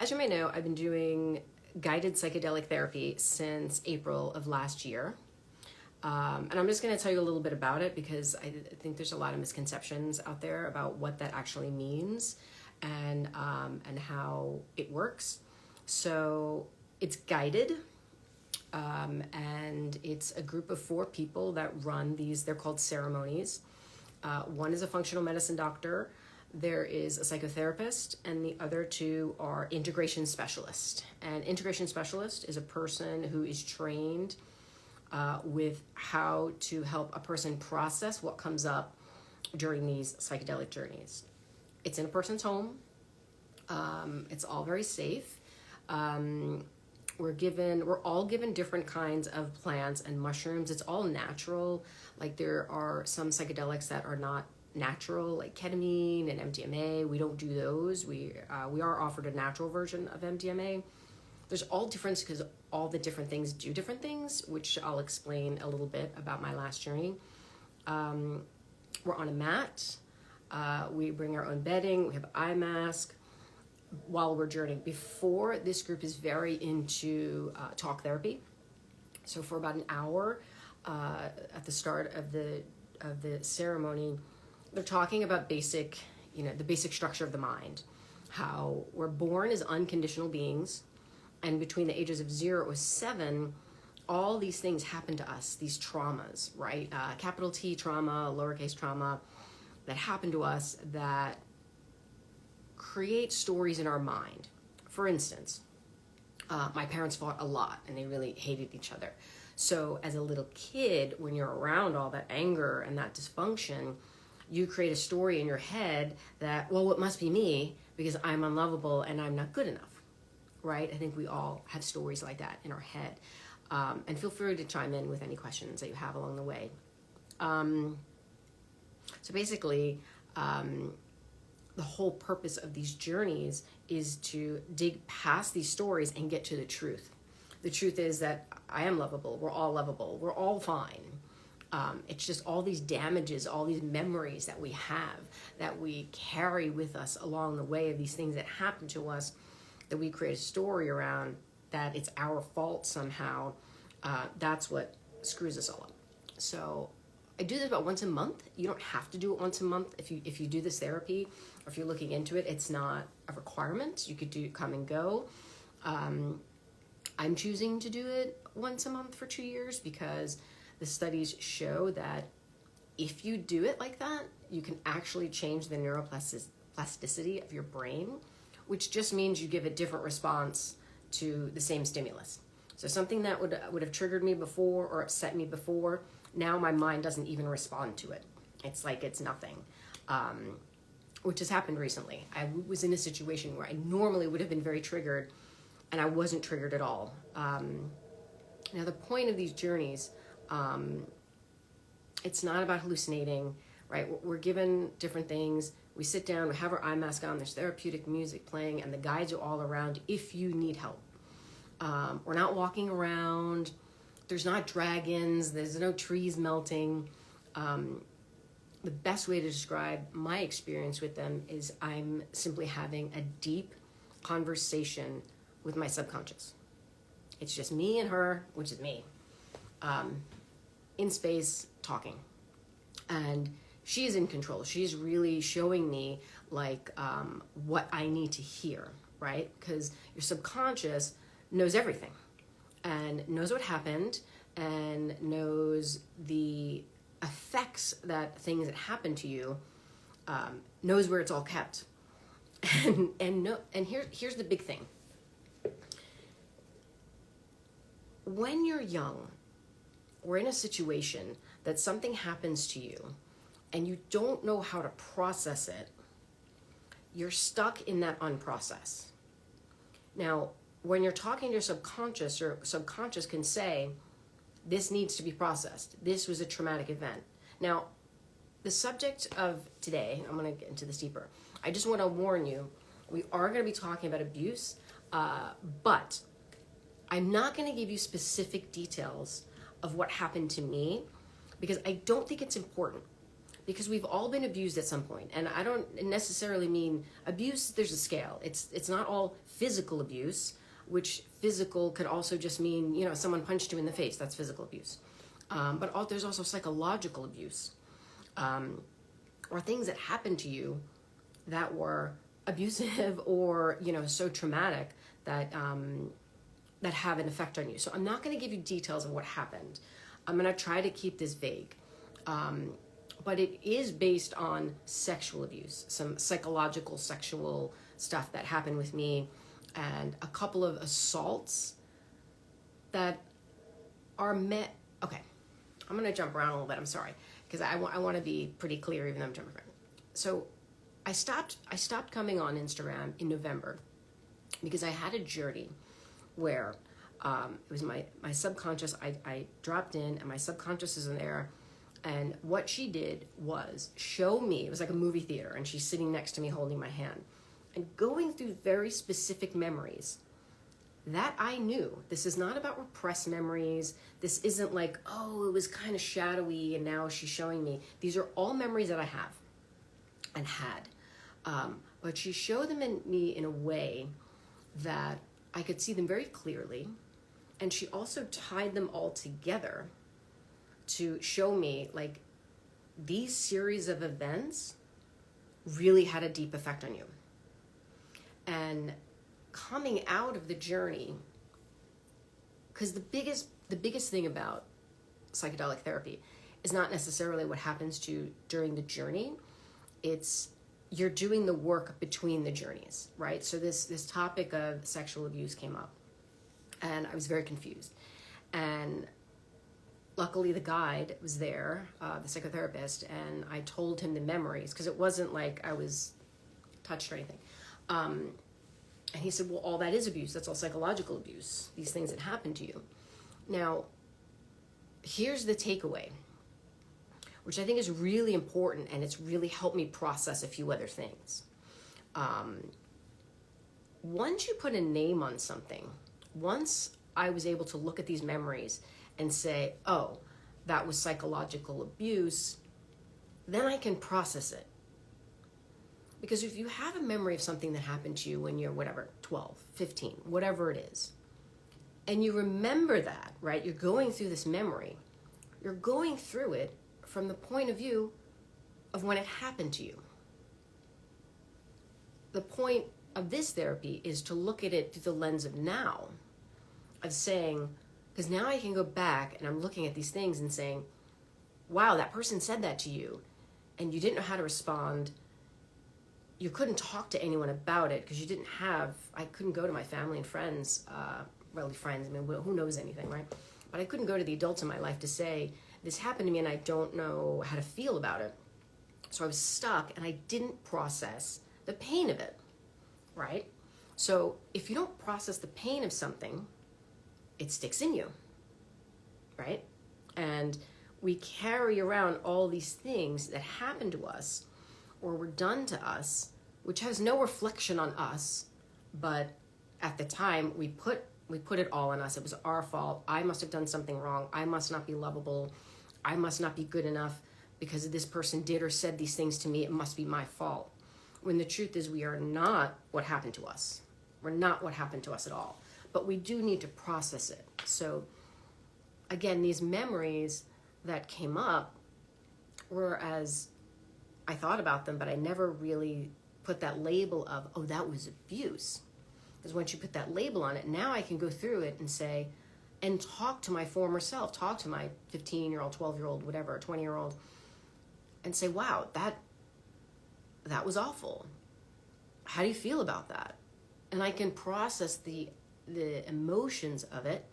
As you may know, I've been doing guided psychedelic therapy since April of last year. And I'm just going to tell you a little bit about it because I think there's a lot of misconceptions out there about what that actually means and how it works. So it's guided, and it's a group of 4 people that run these. They're called ceremonies. One is a functional medicine doctor. There is a psychotherapist, and the other 2 are integration specialists. And integration specialist is a person who is trained with how to help a person process what comes up during these psychedelic journeys. It's in a person's home. It's all very safe. We're all given different kinds of plants and mushrooms. It's all natural. Like there are some psychedelics that are not natural, like ketamine and MDMA. We don't do those. We are offered a natural version of MDMA. There's all difference because all the different things do different things, which I'll explain a little bit about my last journey. We're on a mat. We bring our own bedding. We have eye mask while we're journeying. Before, this group is very into talk therapy. So for about an hour at the start of the ceremony, they're talking about the basic structure of the mind, how we're born as unconditional beings, and between the ages of 0 or 7, all these things happen to us, these traumas, right? Capital T trauma, lowercase trauma, that happen to us that create stories in our mind. For instance, my parents fought a lot and they really hated each other. So as a little kid, when you're around all that anger and that dysfunction, you create a story in your head that, well, it must be me because I'm unlovable and I'm not good enough, right? I think we all have stories like that in our head. And feel free to chime in with any questions that you have along the way. So basically, the whole purpose of these journeys is to dig past these stories and get to the truth. The truth is that I am lovable. We're all lovable. We're all fine. It's just all these damages, all these memories that we have, that we carry with us along the way of these things that happen to us, that we create a story around, that it's our fault somehow. That's what screws us all up. So I do this about once a month. You don't have to do it once a month. If you do this therapy, or if you're looking into it, it's not a requirement. You could come and go. I'm choosing to do it once a month for 2 years because the studies show that if you do it like that, you can actually change the neuroplasticity of your brain, which just means you give a different response to the same stimulus. So something that would have triggered me before or upset me before, now my mind doesn't even respond to it. It's like it's nothing, which has happened recently. I was in a situation where I normally would have been very triggered, and I wasn't triggered at all. Now, the point of these journeys, it's not about hallucinating, right? We're given different things. We sit down, we have our eye mask on, there's therapeutic music playing, and the guides are all around if you need help. We're not walking around. There's not dragons. There's no trees melting. The best way to describe my experience with them is I'm simply having a deep conversation with my subconscious. It's just me and her, which is me, in space talking. And she is in control. She's really showing me what I need to hear, right? Because your subconscious knows everything and knows what happened and knows the effects that things that happen to you, knows where it's all kept. And here's the big thing. When you're young or in a situation that something happens to you and you don't know how to process it, you're stuck in that unprocess. Now, when you're talking to your subconscious can say, this needs to be processed. This was a traumatic event. Now, the subject of today, I'm going to get into this deeper. I just want to warn you, we are going to be talking about abuse, but I'm not going to give you specific details of what happened to me because I don't think it's important. because we've all been abused at some point. And I don't necessarily mean abuse, there's a scale. It's not all physical abuse, which physical could also just mean, someone punched you in the face, that's physical abuse. But there's also psychological abuse, or things that happened to you that were abusive or, so traumatic that that have an effect on you. So I'm not going to give you details of what happened. I'm going to try to keep this vague. But it is based on sexual abuse, some psychological sexual stuff that happened with me, and a couple of assaults that are met. Okay, I'm going to jump around a little bit. I'm sorry, because I want to be pretty clear, even though I'm jumping around. So I stopped coming on Instagram in November because I had a journey where it was my subconscious. I dropped in, and my subconscious is in there. And what she did was show me, it was like a movie theater, and she's sitting next to me holding my hand and going through very specific memories that I knew. This is not about repressed memories. This isn't like, oh, it was kind of shadowy and now she's showing me. These are all memories that I have and had. But she showed them in me in a way that I could see them very clearly. And she also tied them all together to show me, like, these series of events really had a deep effect on you. And coming out of the journey, because the biggest thing about psychedelic therapy is not necessarily what happens to you during the journey. It's you're doing the work between the journeys, right? So this topic of sexual abuse came up, and I was very confused. And luckily, the guide was there, the psychotherapist, and I told him the memories, because it wasn't like I was touched or anything. And he said, well, all that is abuse. That's all psychological abuse, these things that happen to you. Now, here's the takeaway, which I think is really important, and it's really helped me process a few other things. Once you put a name on something, once I was able to look at these memories and say, oh, that was psychological abuse, then I can process it. Because if you have a memory of something that happened to you when you're, 12, 15, whatever it is, and you remember that, right? You're going through this memory. You're going through it from the point of view of when it happened to you. The point of this therapy is to look at it through the lens of now, of saying, because now I can go back and I'm looking at these things and saying, wow, that person said that to you and you didn't know how to respond. You couldn't talk to anyone about it because I couldn't go to my family and friends, really friends, I mean, who knows anything, right? But I couldn't go to the adults in my life to say, this happened to me and I don't know how to feel about it. So I was stuck and I didn't process the pain of it, right? So if you don't process the pain of something, it sticks in you, right? And we carry around all these things that happen to us or were done to us, which has no reflection on us, but at the time we put it all on us. It was our fault. I must have done something wrong. I must not be lovable. I must not be good enough because this person did or said these things to me. It must be my fault. When the truth is we are not what happened to us. We're not what happened to us at all. But we do need to process it. So again, these memories that came up were as I thought about them, but I never really put that label of, oh, that was abuse. Because once you put that label on it, now I can go through it and say, and talk to my former self, talk to my 15-year-old, 12-year-old, whatever, 20-year-old, and say, wow, that was awful. How do you feel about that? And I can process the emotions of it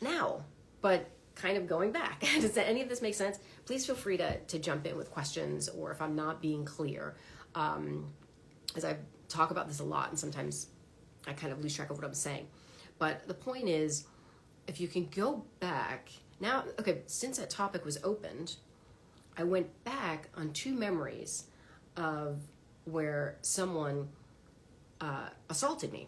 now, but kind of going back. Does any of this make sense? Please feel free to jump in with questions, or if I'm not being clear, as I talk about this a lot, and sometimes I kind of lose track of what I'm saying. But the point is, if you can go back now, okay, since that topic was opened, I went back on 2 memories of where someone assaulted me.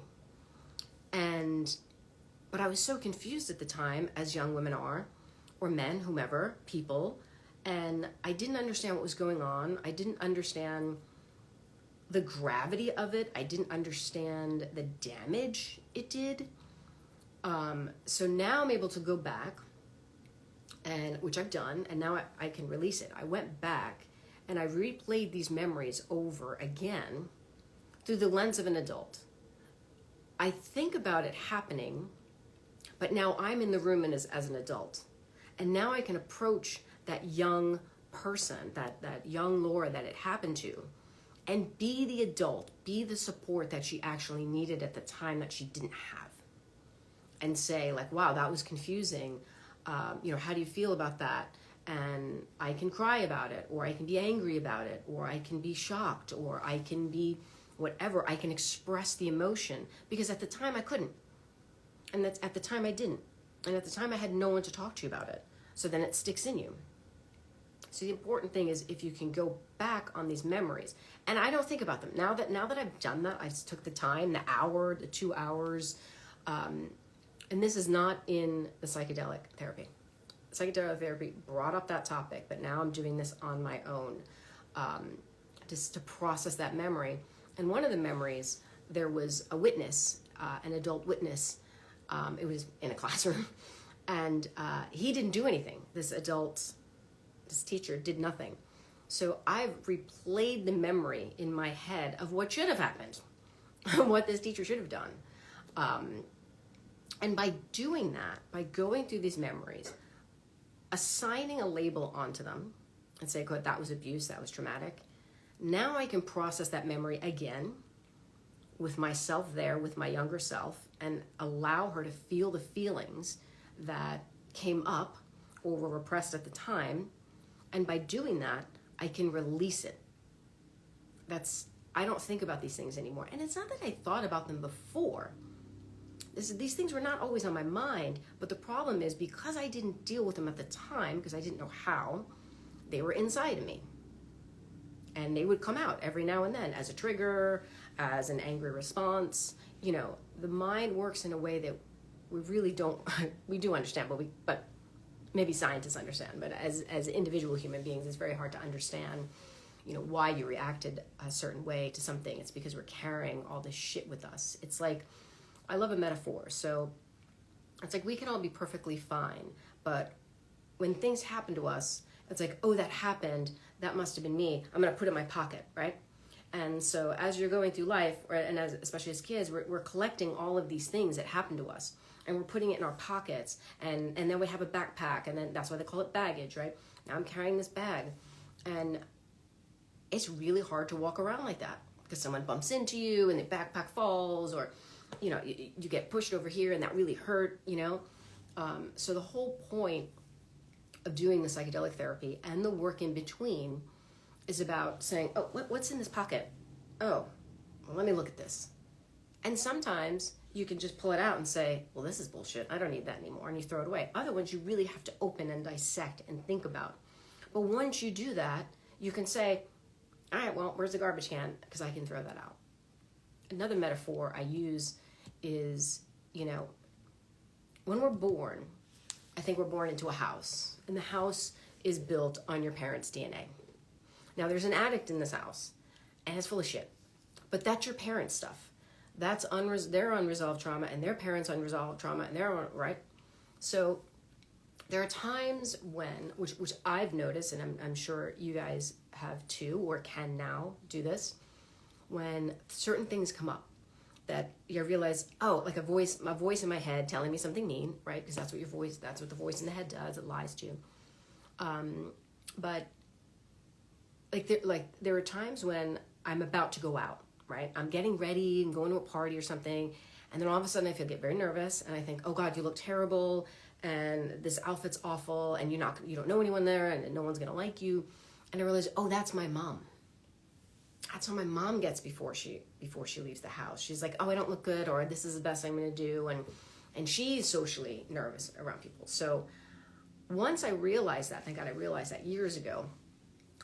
But I was so confused at the time, as young women are, or men, whomever, people, And I didn't understand what was going on. I didn't understand the gravity of it. I didn't understand the damage it did. So now I'm able to go back, and which I've done, and now I can release it. I went back and I replayed these memories over again through the lens of an adult. I think about it happening, but now I'm in the room and as an adult. And now I can approach that young person, that young Laura that it happened to, and be the adult, be the support that she actually needed at the time that she didn't have. And say, like, wow, that was confusing. How do you feel about that? And I can cry about it, or I can be angry about it, or I can be shocked, or I can be whatever. I can express the emotion, because at the time I couldn't. And that's at the time I didn't. And at the time I had no one to talk to about it. So then it sticks in you. So the important thing is if you can go back on these memories. And I don't think about them. Now that I've done that, I took the time, the hour, the 2 hours. And this is not in the psychedelic therapy. Psychedelic therapy brought up that topic, but now I'm doing this on my own, just to process that memory. And one of the memories, there was a witness, an adult witness. It was in a classroom, and he didn't do anything. This teacher did nothing. So I've replayed the memory in my head of what should have happened, what this teacher should have done. And by doing that, by going through these memories, assigning a label onto them and say, "God, that was abuse, that was traumatic." Now I can process that memory again with myself there, with my younger self, and allow her to feel the feelings that came up or were repressed at the time. And by doing that, I can release it. I don't think about these things anymore. And it's not that I thought about them before. These things were not always on my mind, but the problem is because I didn't deal with them at the time, because I didn't know how, they were inside of me. And they would come out every now and then as a trigger, as an angry response. The mind works in a way that we really don't, we do understand, but maybe scientists understand. But as individual human beings, it's very hard to understand, why you reacted a certain way to something. It's because we're carrying all this shit with us. It's like, I love a metaphor. So it's like we can all be perfectly fine, but when things happen to us, it's like, oh, that happened. That must have been me. I'm going to put it in my pocket, right? And so as you're going through life, and especially as kids, we're collecting all of these things that happen to us, and we're putting it in our pockets, and then we have a backpack, and then that's why they call it baggage, right? Now I'm carrying this bag, and it's really hard to walk around like that because someone bumps into you and the backpack falls, or you get pushed over here and that really hurt, So the whole point of doing the psychedelic therapy and the work in between is about saying, oh, what's in this pocket? Oh, well, let me look at this. And sometimes you can just pull it out and say, well, this is bullshit. I don't need that anymore. And you throw it away. Other ones you really have to open and dissect and think about. But once you do that, you can say, all right, well, where's the garbage can? Because I can throw that out. Another metaphor I use is, when we're born, I think we're born into a house. And the house is built on your parents' DNA. Now, there's an addict in this house, and it's full of shit. But that's your parents' stuff. That's their unresolved trauma, and their parents' unresolved trauma, and their own, right? So there are times when, which I've noticed, and I'm sure you guys have too, or can now do this, when certain things come up that you realize, oh, like a voice in my head telling me something mean, right? Because that's what the voice in the head does. It lies to you. But there are times when I'm about to go out, right? I'm getting ready and going to a party or something, and then all of a sudden I get very nervous, and I think, oh God, you look terrible, and this outfit's awful, and you don't know anyone there, and no one's gonna like you. And I realize, oh, that's my mom. That's how my mom gets before she leaves the house. She's like, oh, I don't look good, or this is the best I'm gonna do, and she's socially nervous around people. So once I realized that, thank God I realized that years ago,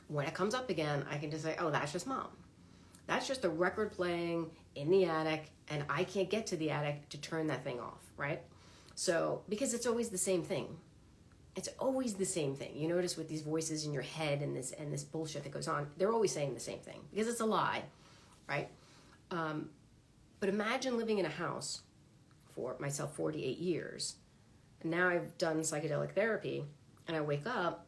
when it comes up again, I can just say, oh, that's just mom. That's just the record playing in the attic, and I can't get to the attic to turn that thing off, right? So, because it's always the same thing. it's always the same thing. You notice with these voices in your head and this bullshit that goes on, they're always saying the same thing because it's a lie, right? But imagine living in a house for myself 48 years, and now I've done psychedelic therapy, and I wake up,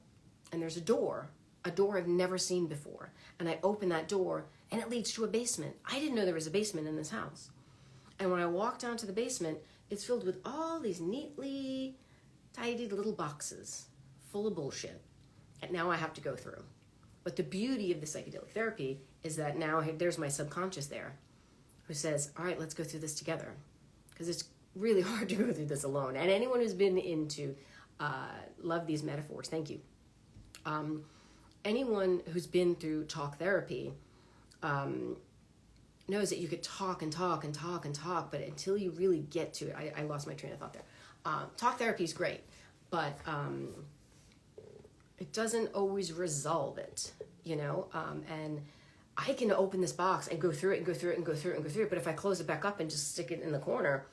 and there's a door I've never seen before, and I open that door, and it leads to a basement. I didn't know there was a basement in this house. And when I walk down to the basement, it's filled with all these neatly tidied little boxes full of bullshit. And now I have to go through. But the beauty of the psychedelic therapy is that now there's my subconscious there who says, all right, let's go through this together. Because it's really hard to go through this alone. And anyone who's been into, love these metaphors, thank you. Anyone who's been through talk therapy knows that you could talk and talk and talk and talk, but until you really get to it, I lost my train of thought there. Talk therapy is great, but it doesn't always resolve it, you know? And I can open this box and go through it and go through it and go through it and go through it, but if I close it back up and just stick it in the corner,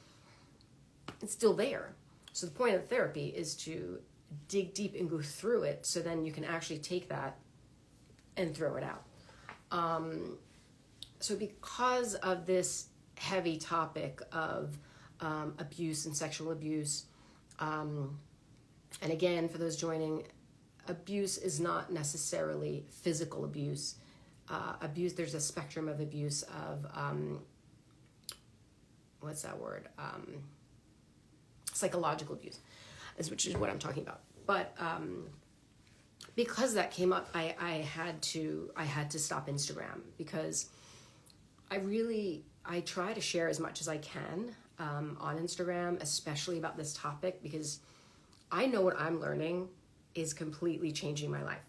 it's still there. So the point of therapy is to dig deep and go through it, so then you can actually take that and throw it out. So because of this heavy topic of abuse and sexual abuse, and again, for those joining, abuse is not necessarily physical abuse. Abuse, there's a spectrum of abuse of, what's that word? Psychological abuse, which is what I'm talking about. But because that came up, I had to stop Instagram, because I try to share as much as I can on Instagram, especially about this topic, because I know what I'm learning is completely changing my life.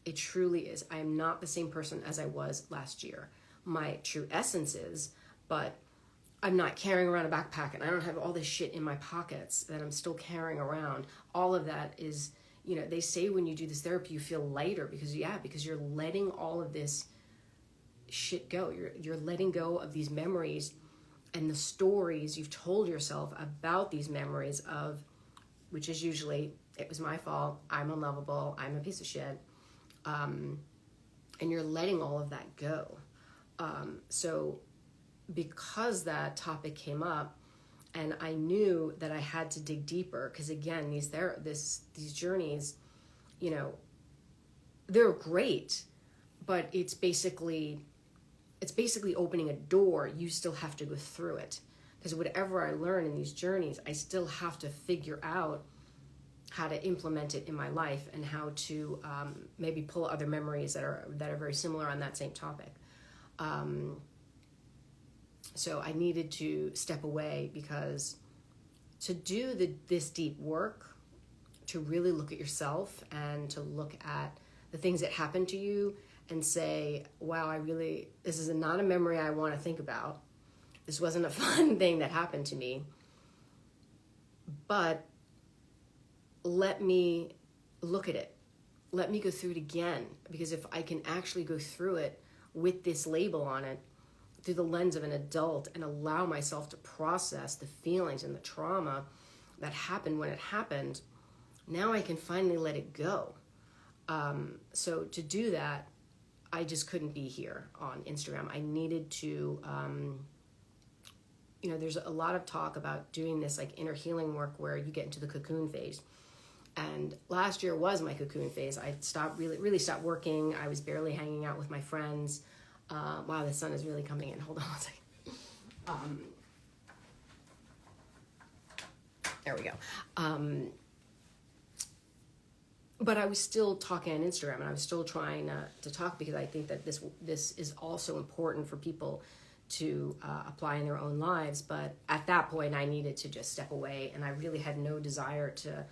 It truly is. I am not the same person as I was last year. My true essence is, but I'm not carrying around a backpack, and I don't have all this shit in my pockets that I'm still carrying around. All of that is, you know, they say when you do this therapy, you feel lighter because you're letting all of this shit go. You're letting go of these memories and the stories you've told yourself about these memories of, which is usually, it was my fault, I'm unlovable, I'm a piece of shit. And you're letting all of that go. So because that topic came up, and I knew that I had to dig deeper, because again, these journeys, you know, they're great, but it's basically opening a door. You still have to go through it, because whatever I learn in these journeys, I still have to figure out how to implement it in my life, and how to maybe pull other memories that are very similar on that same topic. So I needed to step away, because to do this deep work, to really look at yourself and to look at the things that happened to you and say, wow, this is not a memory I want to think about. This wasn't a fun thing that happened to me. But let me look at it. Let me go through it again. Because if I can actually go through it with this label on it, through the lens of an adult, and allow myself to process the feelings and the trauma that happened when it happened, now I can finally let it go. So to do that, I just couldn't be here on Instagram. I needed to, there's a lot of talk about doing this like inner healing work where you get into the cocoon phase. And last year was my cocoon phase. I really stopped working. I was barely hanging out with my friends. Wow, the sun is really coming in. Hold on one second. There we go. But I was still talking on Instagram, and I was still trying to talk, because I think that this is also important for people to apply in their own lives. But at that point, I needed to just step away, and I really had no desire to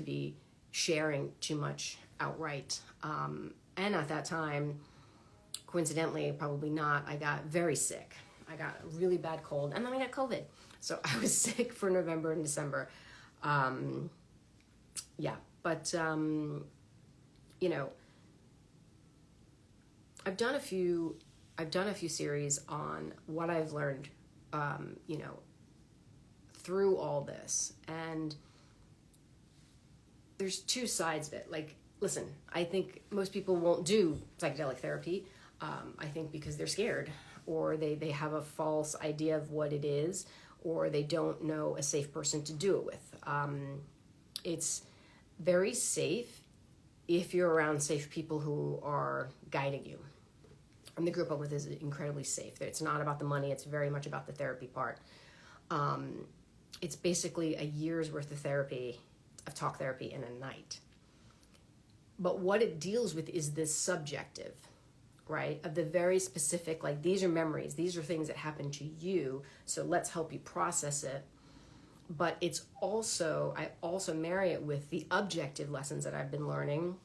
be sharing too much outright. And at that time, coincidentally, probably not, I got very sick. I got a really bad cold, and then I got COVID. So I was sick for November and December. But I've done a few series on what I've learned, through all this. And there's two sides of it. Like, listen, I think most people won't do psychedelic therapy. I think because they're scared, or they have a false idea of what it is, or they don't know a safe person to do it with. It's very safe if you're around safe people who are guiding you. And the group I'm with is incredibly safe. It's not about the money. It's very much about the therapy part. It's basically a year's worth of therapy, of talk therapy in a night. But what it deals with is this subjective, right? Of the very specific, like, these are memories. These are things that happen to you. So let's help you process it. But it's also, I also marry it with the objective lessons that I've been learning,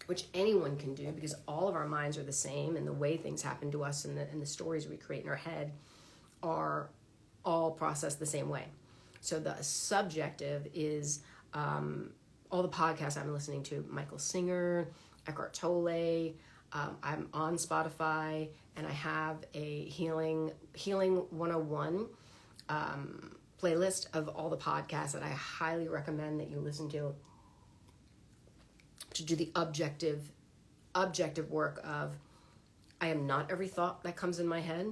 which anyone can do, because all of our minds are the same, and the way things happen to us and the stories we create in our head are all processed the same way. So the subjective is all the podcasts I've been listening to, Michael Singer, Eckhart Tolle. I'm on Spotify, and I have a Healing 101 playlist of all the podcasts that I highly recommend that you listen to do the objective work of, I am not every thought that comes in my head.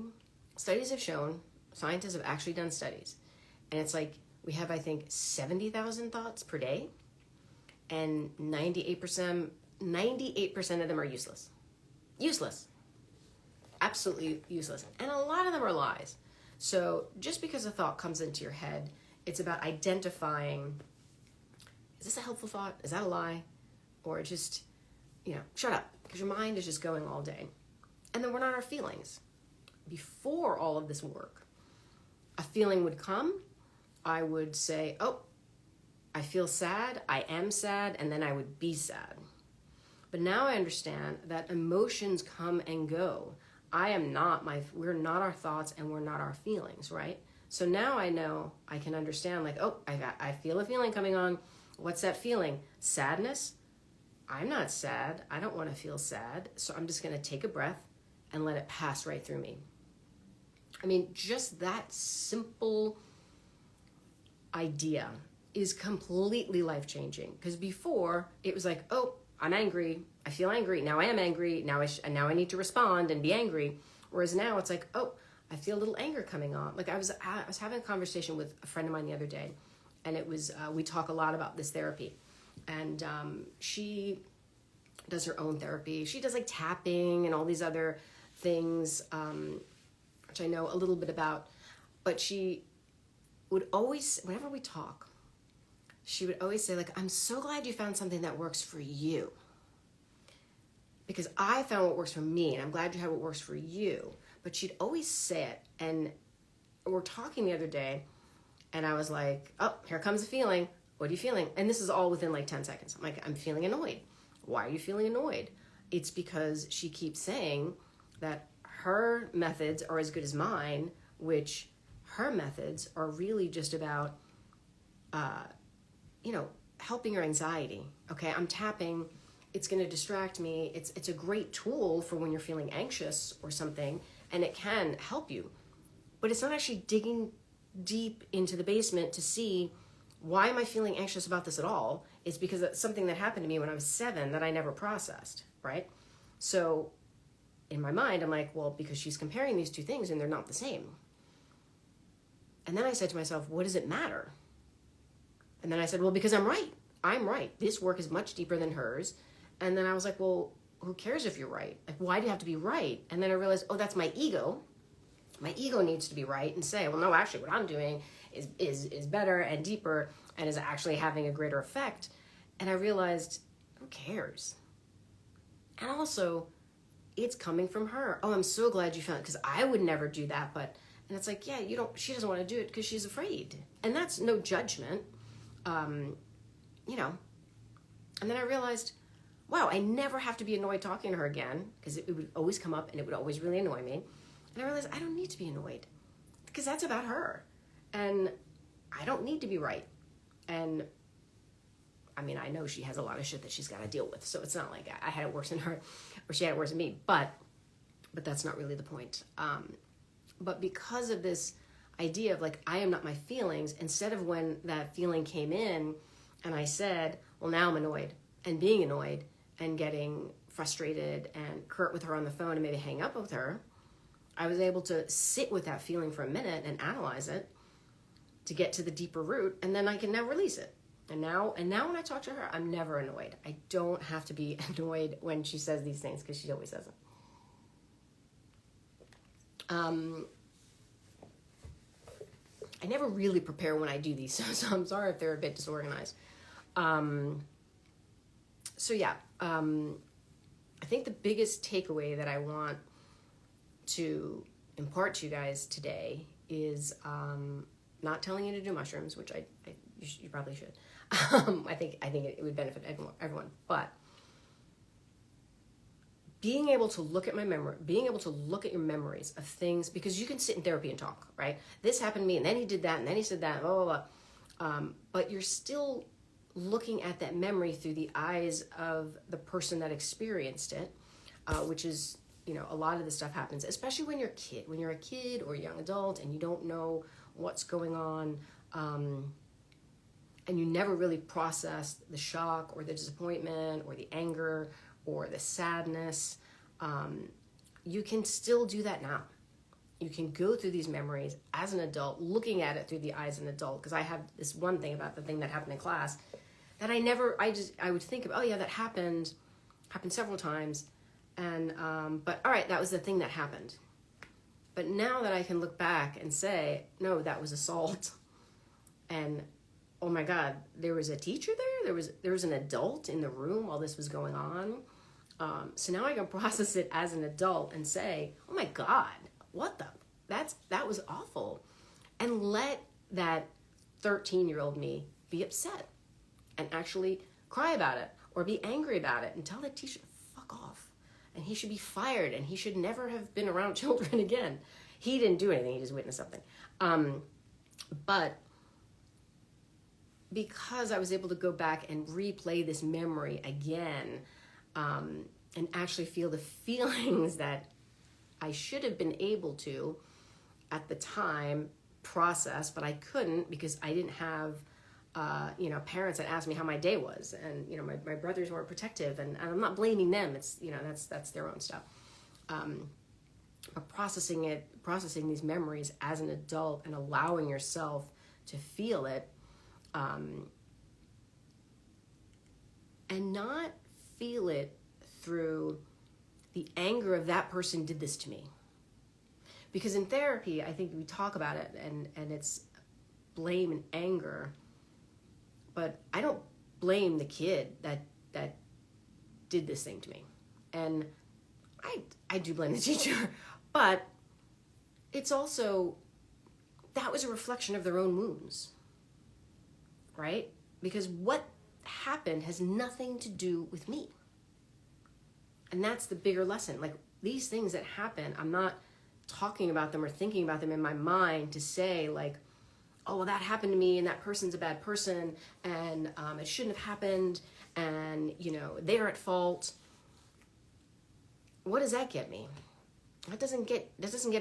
Studies have shown, scientists have actually done studies, and it's like we have, I think, 70,000 thoughts per day, and 98% of them are useless. Absolutely useless. And a lot of them are lies. So just because a thought comes into your head, it's about identifying, is this a helpful thought? Is that a lie? Or just, shut up, because your mind is just going all day. And then we're not our feelings. Before all of this work, a feeling would come. I would say, oh, I feel sad, I am sad, and then I would be sad. But now I understand that emotions come and go. We're not our thoughts, and we're not our feelings, right? So now I know, I can understand, like, oh, I feel a feeling coming on. What's that feeling? Sadness? I'm not sad. I don't want to feel sad. So I'm just going to take a breath and let it pass right through me. I mean, just that simple idea is completely life-changing. Because before, it was like, oh, I'm angry. I feel angry. Now I am angry. Now I need to respond and be angry. Whereas now it's like, oh, I feel a little anger coming on. Like I was having a conversation with a friend of mine the other day, and it was, we talk a lot about this therapy. And she does her own therapy. She does like tapping and all these other things, which I know a little bit about. But she would always, whenever we talk, she would always say, like, I'm so glad you found something that works for you. Because I found what works for me, and I'm glad you have what works for you. But she'd always say it. And we're talking the other day, and I was like, oh, here comes a feeling. What are you feeling? And this is all within like 10 seconds. I'm like, I'm feeling annoyed. Why are you feeling annoyed? It's because she keeps saying that her methods are as good as mine, which her methods are really just about, helping your anxiety. Okay, I'm tapping. It's going to distract me. It's a great tool for when you're feeling anxious or something, and it can help you. But it's not actually digging deep into the basement to see, why am I feeling anxious about this at all? It's because it's something that happened to me when I was 7 that I never processed, right? So in my mind, I'm like, well, because she's comparing these two things and they're not the same. And then I said to myself, what does it matter? And then I said, well, because I'm right. I'm right. This work is much deeper than hers. And then I was like, well, who cares if you're right? Like, why do you have to be right? And then I realized, oh, that's my ego. My ego needs to be right and say, well, no, actually what I'm doing is better and deeper and is actually having a greater effect. And I realized, who cares? And also, it's coming from her. Oh, I'm so glad you found it, because I would never do that. And it's like, yeah, she doesn't want to do it because she's afraid. And that's no judgment, And then I realized, wow, I never have to be annoyed talking to her again, because it would always come up and it would always really annoy me. And I realized I don't need to be annoyed, because that's about her. And I don't need to be right. And I mean, I know she has a lot of shit that she's got to deal with. So it's not like I had it worse than her or she had it worse than me. But that's not really the point. But because of this idea of like, I am not my feelings, instead of when that feeling came in and I said, Well, now I'm annoyed, and being annoyed and getting frustrated and curt with her on the phone and maybe hang up with her, I was able to sit with that feeling for a minute and analyze it to get to the deeper root, and then I can now release it. And now when I talk to her, I'm never annoyed. I don't have to be annoyed when she says these things, because she always says it. I never really prepare when I do these, so I'm sorry if they're a bit disorganized. I think the biggest takeaway that I want to impart to you guys today is not telling you to do mushrooms, which you probably should. I think it would benefit everyone, but being able to look at being able to look at your memories of things, because you can sit in therapy and talk, right? This happened to me, and then he did that, and then he said that, blah, blah, blah. But you're still looking at that memory through the eyes of the person that experienced it, which is, a lot of this stuff happens, especially when you're a kid or a young adult, and you don't know what's going on, and you never really process the shock or the disappointment or the anger or the sadness. You can still do that now. You can go through these memories as an adult, looking at it through the eyes of an adult. Because I have this one thing about the thing that happened in class that I would think of, oh yeah, that happened several times. And, but all right, that was the thing that happened. But now that I can look back and say, no, that was assault. And oh my God, there was a teacher there. There was an adult in the room while this was going on. So now I can process it as an adult and say, oh my God, that was awful. And let that 13-year-old me be upset and actually cry about it or be angry about it and tell the teacher, fuck off. And he should be fired, and he should never have been around children again. He didn't do anything, he just witnessed something. But because I was able to go back and replay this memory again, and actually feel the feelings that I should have been able to at the time process, but I couldn't because I didn't have parents that asked me how my day was, and my brothers weren't protective, and I'm not blaming them. It's that's their own stuff. But processing these memories as an adult and allowing yourself to feel it, and not feel it through the anger of that person did this to me. Because in therapy, I think we talk about it and it's blame and anger, but I don't blame the kid that did this thing to me. And I do blame the teacher, but it's also, that was a reflection of their own wounds, right? Because what happened has nothing to do with me. And that's the bigger lesson. Like, these things that happen, I'm not talking about them or thinking about them in my mind to say like, oh, well, that happened to me and that person's a bad person and it shouldn't have happened and, they're at fault. What does that get me? That doesn't get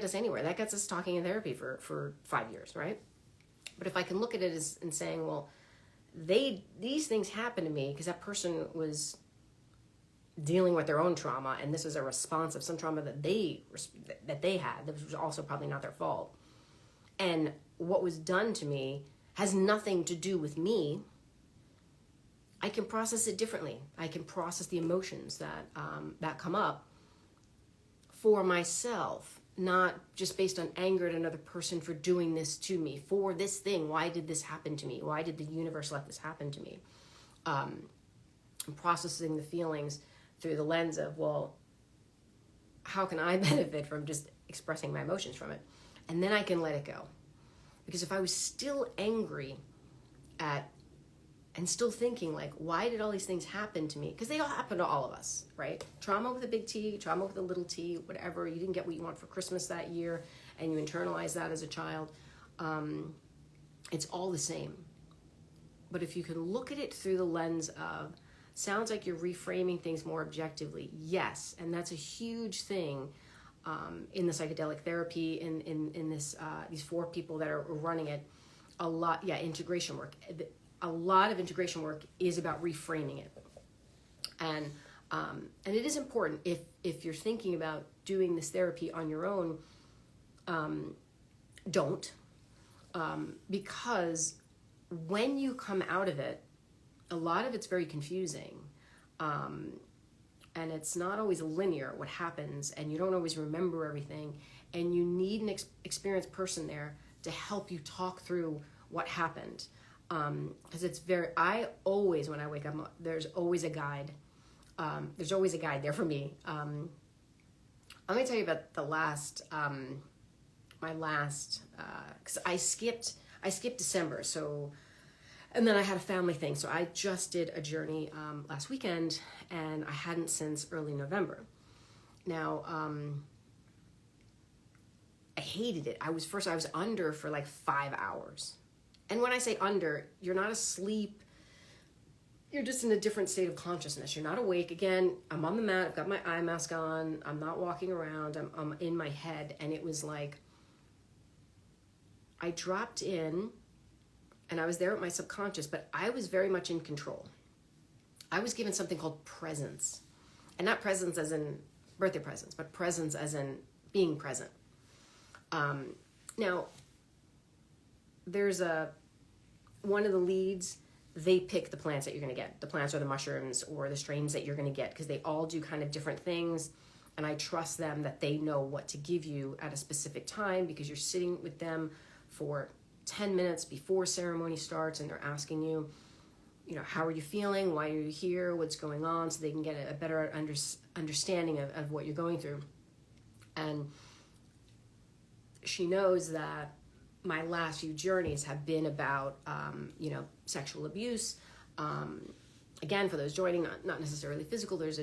us anywhere. That gets us talking in therapy for 5 years, right? But if I can look at it as and saying, well, these things happened to me because that person was dealing with their own trauma, and this is a response of some trauma that they had that was also probably not their fault. And what was done to me has nothing to do with me. I can process it differently. I can process the emotions that come up for myself, not just based on anger at another person for doing this to me, for this thing. Why did this happen to me? Why did the universe let this happen to me? I'm processing the feelings through the lens of, well, how can I benefit from just expressing my emotions from it? And then I can let it go. Because if I was still angry and still thinking like, why did all these things happen to me? Because they all happen to all of us, right? Trauma with a big T, trauma with a little t, whatever. You didn't get what you want for Christmas that year and you internalize that as a child. It's all the same. But if you can look at it through the lens of, sounds like you're reframing things more objectively. Yes, and that's a huge thing in the psychedelic therapy, in this these 4 people that are running it. A lot, integration work. a lot of integration work is about reframing it. And it is important if you're thinking about doing this therapy on your own, don't. Because when you come out of it, a lot of it's very confusing. And it's not always linear what happens, and you don't always remember everything. And you need an experienced person there to help you talk through what happened. Because it's I always, when I wake up, there's always a guide. There's always a guide there for me. I'm going to tell you about the last, my last, because I skipped December, so, and then I had a family thing, so I just did a journey last weekend, and I hadn't since early November. Now, I hated it. I was under for like 5 hours. And when I say under, you're not asleep. You're just in a different state of consciousness. You're not awake. Again, I'm on the mat. I've got my eye mask on. I'm not walking around. I'm in my head. And it was like, I dropped in and I was there with my subconscious, but I was very much in control. I was given something called presence. And not presence as in birthday presents, but presence as in being present. Now, there's one of the leads, they pick the plants that you're going to get, the plants or the mushrooms or the strains that you're going to get, because they all do kind of different things. And I trust them that they know what to give you at a specific time, because you're sitting with them for 10 minutes before ceremony starts, and they're asking you, how are you feeling? Why are you here? What's going on? So they can get a better understanding of what you're going through. And she knows that my last few journeys have been about, sexual abuse. Again, for those joining, not necessarily physical, there's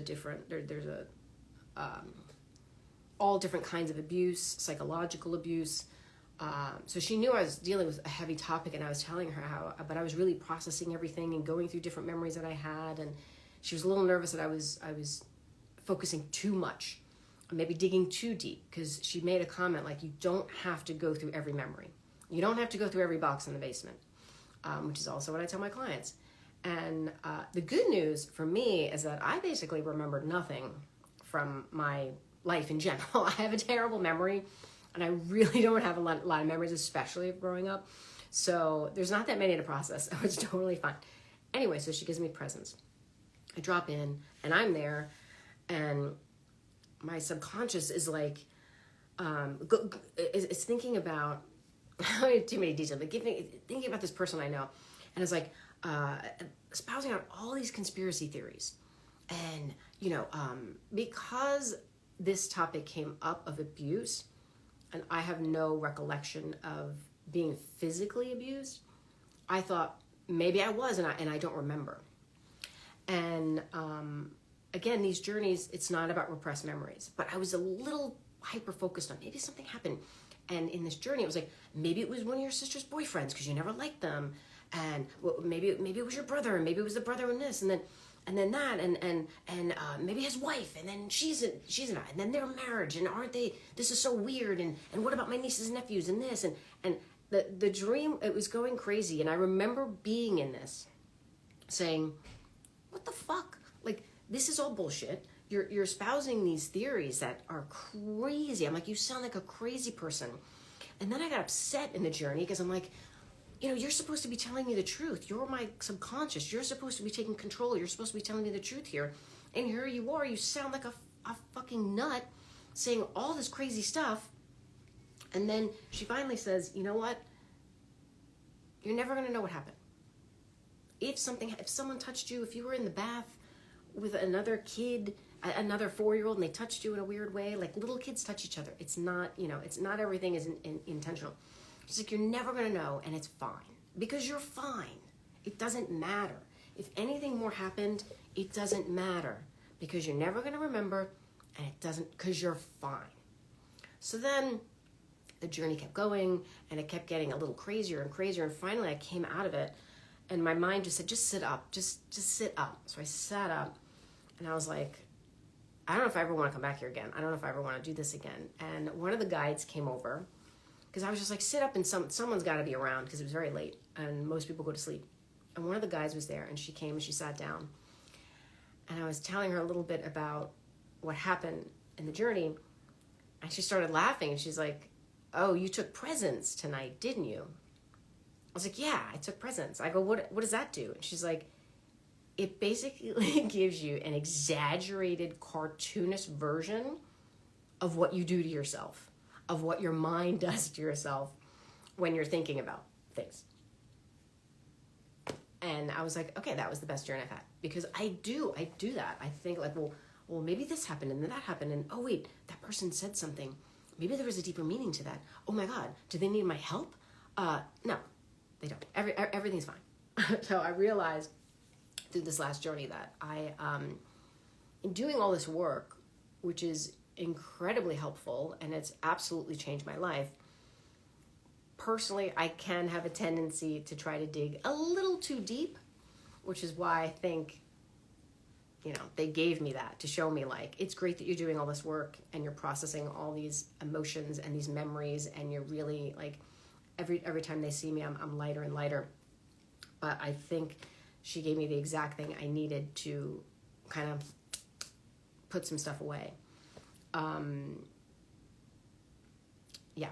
all different kinds of abuse, psychological abuse. So she knew I was dealing with a heavy topic, and I was telling her but I was really processing everything and going through different memories that I had. And she was a little nervous that I was focusing too much, maybe digging too deep, because she made a comment like, you don't have to go through every memory. You don't have to go through every box in the basement, which is also what I tell my clients. And the good news for me is that I basically remembered nothing from my life in general. I have a terrible memory, and I really don't have a lot of memories, especially of growing up. So there's not that many to process. So it's totally fine. Anyway, so she gives me presents. I drop in, and I'm there, and my subconscious is like, it's thinking about, I don't have too many details, but thinking about this person I know. And it's like, espousing out all these conspiracy theories. And, because this topic came up of abuse, and I have no recollection of being physically abused, I thought maybe I was, and I don't remember. And, again, these journeys, it's not about repressed memories, but I was a little hyper-focused on maybe something happened. And in this journey, it was like, maybe it was one of your sister's boyfriends because you never liked them. And maybe it was your brother, and maybe it was the brother in this, and then that, and maybe his wife, and then she's not, and then their marriage, and aren't they, this is so weird, and what about my nieces and nephews, and this, and the dream, it was going crazy. And I remember being in this, saying, what the fuck? Like, this is all bullshit. You're espousing these theories that are crazy. I'm like, you sound like a crazy person. And then I got upset in the journey, because I'm like, you're supposed to be telling me the truth. You're my subconscious. You're supposed to be taking control. You're supposed to be telling me the truth here. And here you are. You sound like a fucking nut saying all this crazy stuff. And then she finally says, you know what? You're never going to know what happened. If someone touched you, if you were in the bath with another kid, another 4-year-old, and they touched you in a weird way, like little kids touch each other. It's not, it's not everything is intentional. She's like, you're never going to know, and it's fine. Because you're fine. It doesn't matter. If anything more happened, it doesn't matter. Because you're never going to remember, and it doesn't, because you're fine. So then the journey kept going, and it kept getting a little crazier and crazier, and finally I came out of it, and my mind just said, just sit up. Just sit up. So I sat up, and I was like, I don't know if I ever want to come back here again. I don't know if I ever want to do this again. And one of the guides came over, because I was just like, sit up, and someone's got to be around, because it was very late and most people go to sleep And one of the guys was there, and she came and she sat down. And I was telling her a little bit about what happened in the journey. And she started laughing, and she's like, oh, you took presents tonight, didn't you? I was like, yeah, I took presents. I go, what does that do? And she's like, it basically gives you an exaggerated, cartoonish version of what you do to yourself, of what your mind does to yourself when you're thinking about things. And I was like, okay, that was the best journey I've had. Because I do that. I think like, well, maybe this happened and then that happened. And oh, wait, that person said something. Maybe there was a deeper meaning to that. Oh my God, do they need my help? No, they don't. Everything's fine. So I realized through this last journey that in doing all this work, which is incredibly helpful and it's absolutely changed my life, personally, I can have a tendency to try to dig a little too deep, which is why I think, they gave me that to show me like, it's great that you're doing all this work and you're processing all these emotions and these memories, and you're really like, every time they see me, I'm lighter and lighter. But I think she gave me the exact thing I needed to kind of put some stuff away. Yeah.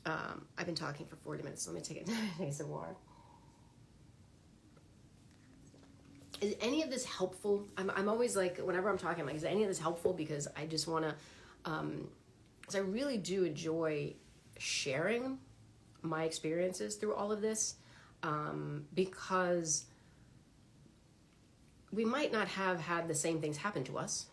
I've been talking for 40 minutes. So let me take some water. Is any of this helpful? I'm always like, whenever I'm talking, I'm like, is any of this helpful? Because I just want to, because I really do enjoy sharing my experiences through all of this, because we might not have had the same things happen to us.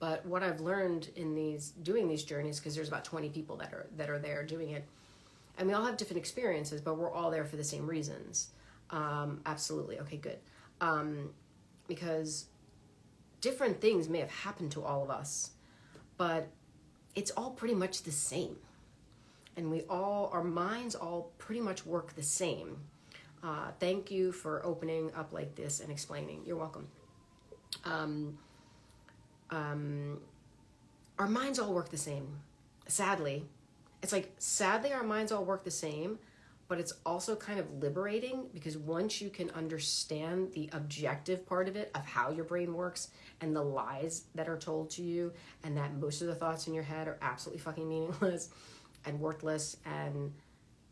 But what I've learned in doing these journeys, because there's about 20 people that are there doing it, and we all have different experiences, but we're all there for the same reasons. Absolutely. Okay, good. Because different things may have happened to all of us, but it's all pretty much the same. And our minds all pretty much work the same. Thank you for opening up like this and explaining. You're welcome. Our minds all work the same. Sadly, our minds all work the same, but it's also kind of liberating, because once you can understand the objective part of it, of how your brain works and the lies that are told to you, and that most of the thoughts in your head are absolutely fucking meaningless and worthless, and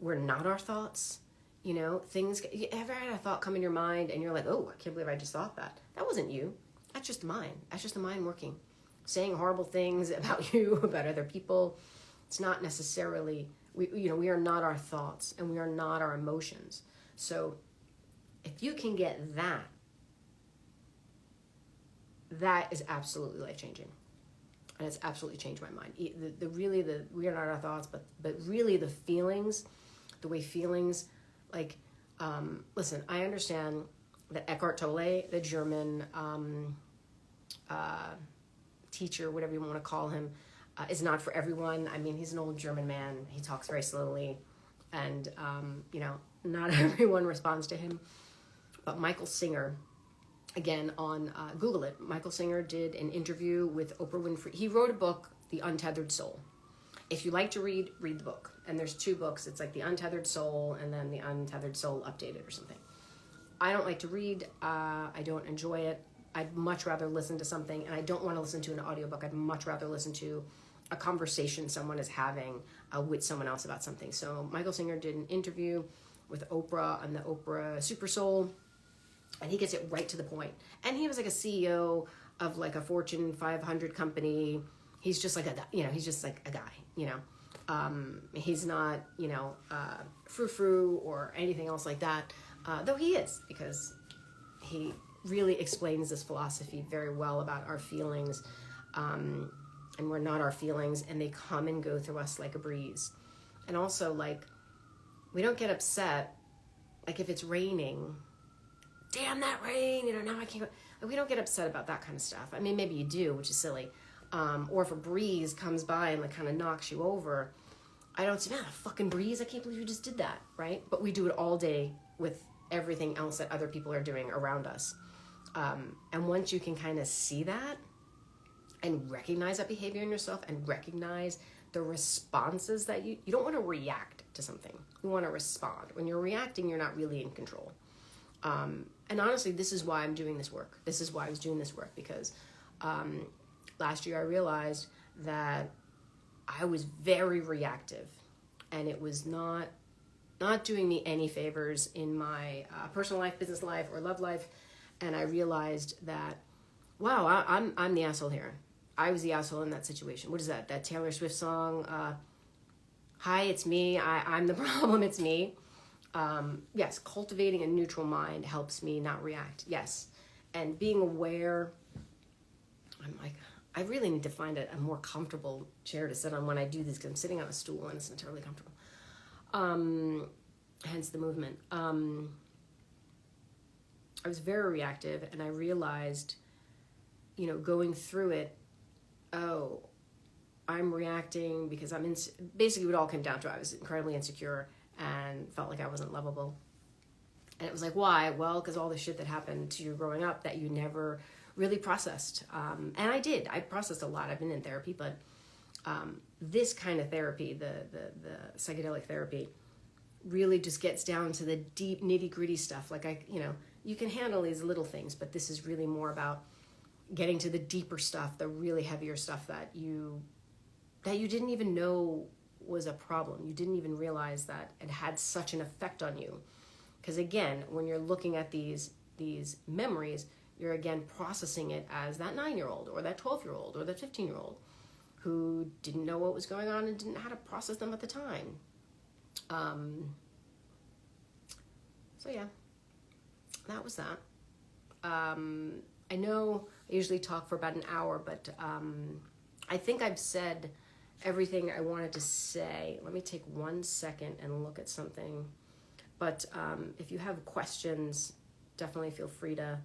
we're not our thoughts. You ever had a thought come in your mind and you're like, oh, I can't believe I just thought that. That wasn't you. That's just the mind. That's just the mind working, saying horrible things about you, about other people. It's not necessarily, we are not our thoughts, and we are not our emotions. So if you can get that is absolutely life-changing. And it's absolutely changed my mind. We are not our thoughts, but really the feelings, the way feelings, like, listen, I understand that Eckhart Tolle, the German teacher, whatever you want to call him, is not for everyone. I mean, he's an old German man. He talks very slowly, and, not everyone responds to him. But Michael Singer, again, on Google it, Michael Singer did an interview with Oprah Winfrey. He wrote a book, The Untethered Soul. If you like to read the book. And there's 2 books. It's like The Untethered Soul and then The Untethered Soul Updated or something. I don't like to read. I don't enjoy it. I'd much rather listen to something, and I don't want to listen to an audiobook. I'd much rather listen to a conversation someone is having with someone else about something. So Michael Singer did an interview with Oprah on the Oprah Super Soul, and he gets it right to the point. And he was like a CEO of like a Fortune 500 company. He's just like he's just like a guy, he's not, frou-frou or anything else like that. Though he is, because he really explains this philosophy very well about our feelings, and we're not our feelings, and they come and go through us like a breeze. And also, like, we don't get upset, like if it's raining, damn that rain, now I can't go. Like, we don't get upset about that kind of stuff. I mean, maybe you do, which is silly. Or if a breeze comes by and like kind of knocks you over, I don't say, man, a fucking breeze, I can't believe you just did that, right? But we do it all day with everything else that other people are doing around us. And once you can kind of see that and recognize that behavior in yourself and recognize the responses that you don't want to react to something. You want to respond. When you're reacting, you're not really in control. And honestly, this is why I'm doing this work. This is why I was doing this work, because last year I realized that I was very reactive, and it was not doing me any favors in my personal life, business life, or love life. And I realized that, wow, I'm the asshole here. I was the asshole in that situation. What is that? That Taylor Swift song, Hi, it's me. I'm the problem. It's me. Yes, cultivating a neutral mind helps me not react. Yes. And being aware, I'm like, I really need to find a more comfortable chair to sit on when I do this, because I'm sitting on a stool and it's not terribly comfortable. Hence the movement. I was very reactive, and I realized, going through it, oh, I'm reacting because basically what it all came down to, I was incredibly insecure and felt like I wasn't lovable. And it was like, why? Well, because all the shit that happened to you growing up that you never really processed. And I did. I processed a lot. I've been in therapy, but this kind of therapy, the psychedelic therapy, really just gets down to the deep nitty-gritty stuff. Like, you can handle these little things, but this is really more about getting to the deeper stuff, the really heavier stuff that you didn't even know was a problem. You didn't even realize that it had such an effect on you. Because again, when you're looking at these memories, you're again processing it as that 9-year-old or that 12-year-old or that 15-year-old who didn't know what was going on and didn't know how to process them at the time. So yeah, that was that. I know I usually talk for about an hour, but I think I've said everything I wanted to say. Let me take 1 second and look at something. But if you have questions, definitely feel free to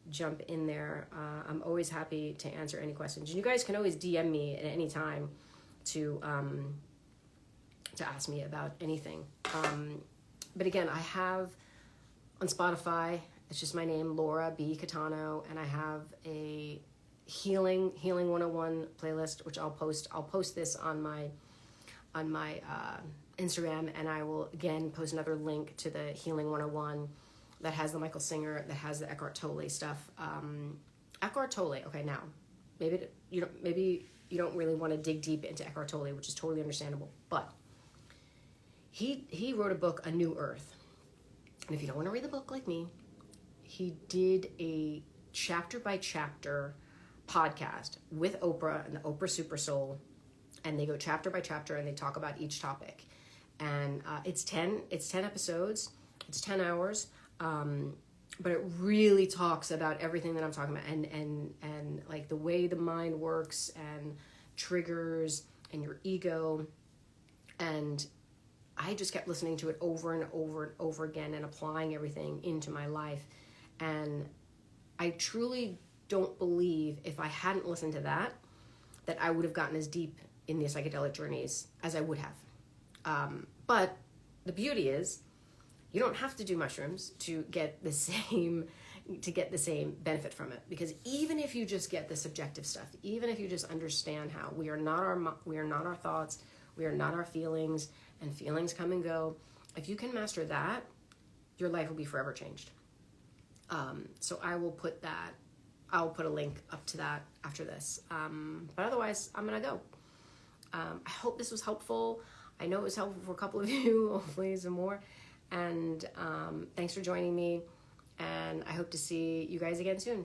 jump in there. I'm always happy to answer any questions. And you guys can always DM me at any time to ask me about anything. But again, I have on Spotify, it's just my name, Laura B. Catano, and I have a Healing 101 playlist, which I'll post this on my Instagram, and I will again post another link to the Healing 101 that has the Michael Singer, that has the Eckhart Tolle stuff. Eckhart Tolle. Okay, now maybe you don't really want to dig deep into Eckhart Tolle, which is totally understandable, but he wrote a book, A New Earth, and if you don't want to read the book like me, he did a chapter by chapter podcast with Oprah and the Oprah Super Soul, and they go chapter by chapter and they talk about each topic. And it's 10 episodes, it's 10 hours, but it really talks about everything that I'm talking about, and like the way the mind works and triggers and your ego. And I just kept listening to it over and over and over again and applying everything into my life. And I truly don't believe if I hadn't listened to that I would have gotten as deep in the psychedelic journeys as I would have. But the beauty is, you don't have to do mushrooms to get the same benefit from it. Because even if you just get the subjective stuff, even if you just understand how we are not our thoughts, we are not our feelings, and feelings come and go, if you can master that, your life will be forever changed. So I'll put a link up to that after this. But otherwise, I'm going to go. I hope this was helpful. I know it was helpful for a couple of you, hopefully some more. And thanks for joining me. And I hope to see you guys again soon.